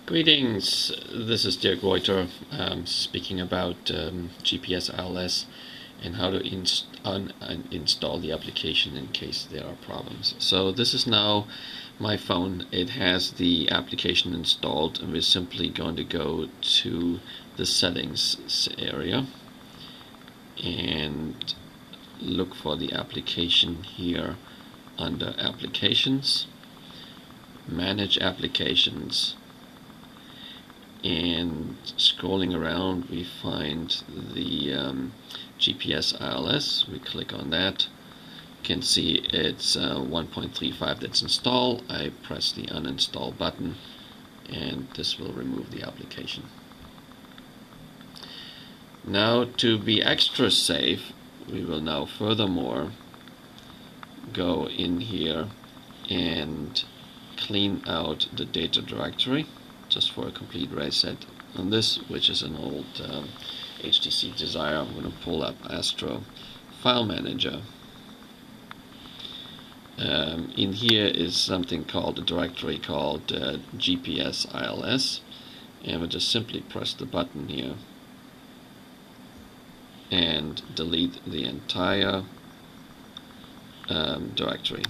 Greetings, this is Dirk Reuter speaking about GPS ILS and how to install the application in case there are problems. So this is now my phone. It has the application installed, and we're simply going to go to the settings area and look for the application here under Applications, Manage Applications, and scrolling around we find the GPS ILS. We click on that. You can see it's 1.35 that's installed. I press the uninstall button and this will remove the application. Now, to be extra safe, we will now furthermore go in here and clean out the data directory just for a complete reset on this, which is an old HTC Desire. I'm going to pull up Astro File Manager. In here is something called a directory called GPS ILS, and we'll just simply press the button here and delete the entire directory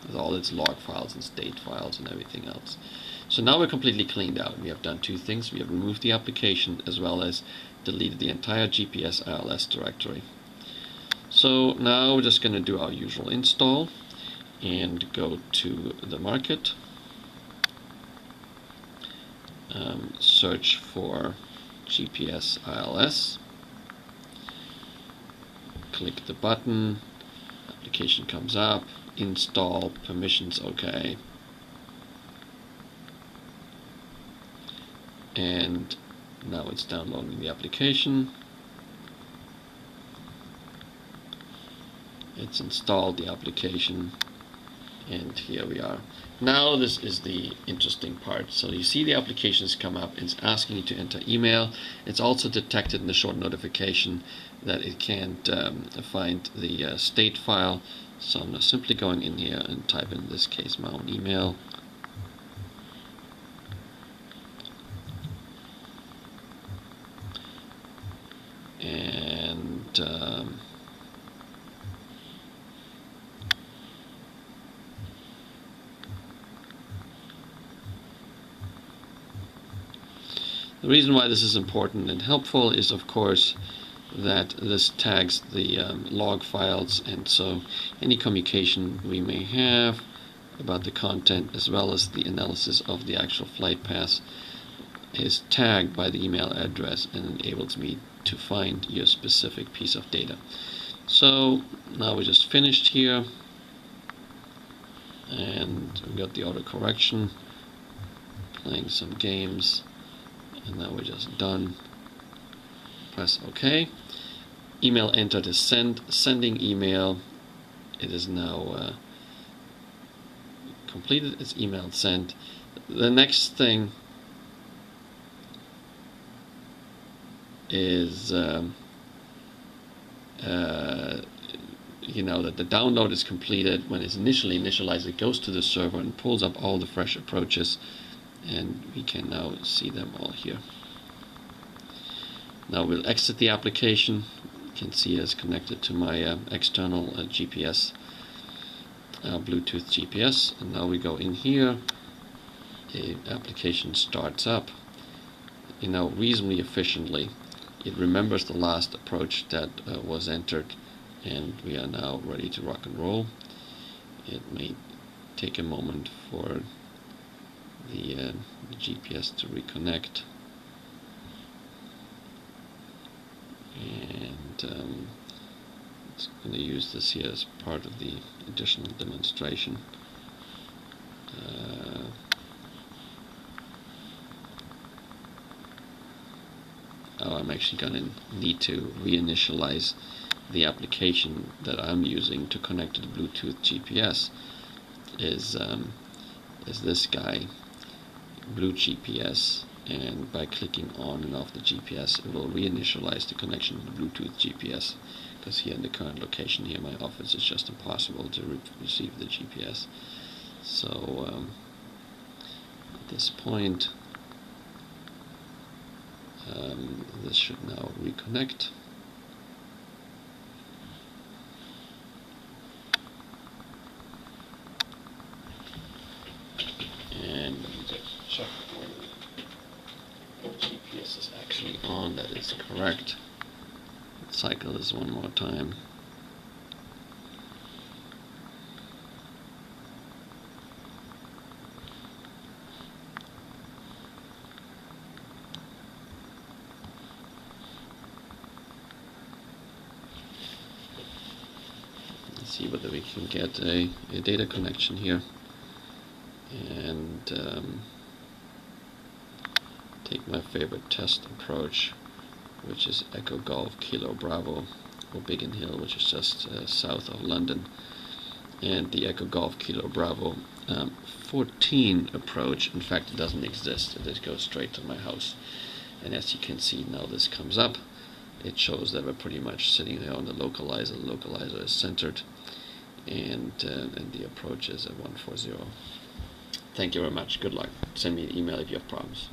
with all its log files and state files and everything else. So now we're completely cleaned out. We have done two things. We have removed the application as well as deleted the entire GPS ILS directory. So now we're just going to do our usual install and go to the market, search for GPS ILS, click the button, application comes up, install, permissions OK, and now it's downloading the application. It's installed the application, and here we are. Now this is the interesting part. So you see the applications come up. It's asking you to enter email. It's also detected in the short notification that it can't find the state file. So I'm simply going in here and type in this case my own email. And the reason why this is important and helpful is, of course, that this tags the log files, and so any communication we may have about the content as well as the analysis of the actual flight path is tagged by the email address and enables me to find your specific piece of data. So now we just finished here, and we got the auto correction, playing some games, and now we're just done. Press OK. Email entered is sent. Sending email. It is now completed. It's email sent. The next thing is that the download is completed. When it's initially initialized, it goes to the server and pulls up all the fresh approaches, and we can now see them all here. Now we'll exit the application. You can see it's connected to my external GPS, Bluetooth GPS, and now we go in here. The application starts up reasonably efficiently. It remembers the last approach that was entered, and we are now ready to rock and roll. It may take a moment for the GPS to reconnect, and it's going to use this here as part of the additional demonstration. I'm actually going to need to reinitialize the application that I'm using to connect to the Bluetooth GPS. Is this guy, Blue GPS, and by clicking on and off the GPS, it will reinitialize the connection to the Bluetooth GPS, because here in the current location here in my office it's just impossible to receive the GPS. So at this point This should now reconnect. And let me just check whether the GPS is actually on. That is correct. Let's cycle this one more time. Let's see whether we can get a data connection here. And take my favorite test approach, which is Echo Golf Kilo Bravo or Biggin Hill, which is just south of London, and the Echo Golf Kilo Bravo 14 approach. In fact, it doesn't exist. It just goes straight to my house. And as you can see, now this comes up. It shows that we're pretty much sitting there on the localizer. The localizer is centered, and the approach is at 140. Thank you very much. Good luck. Send me an email if you have problems.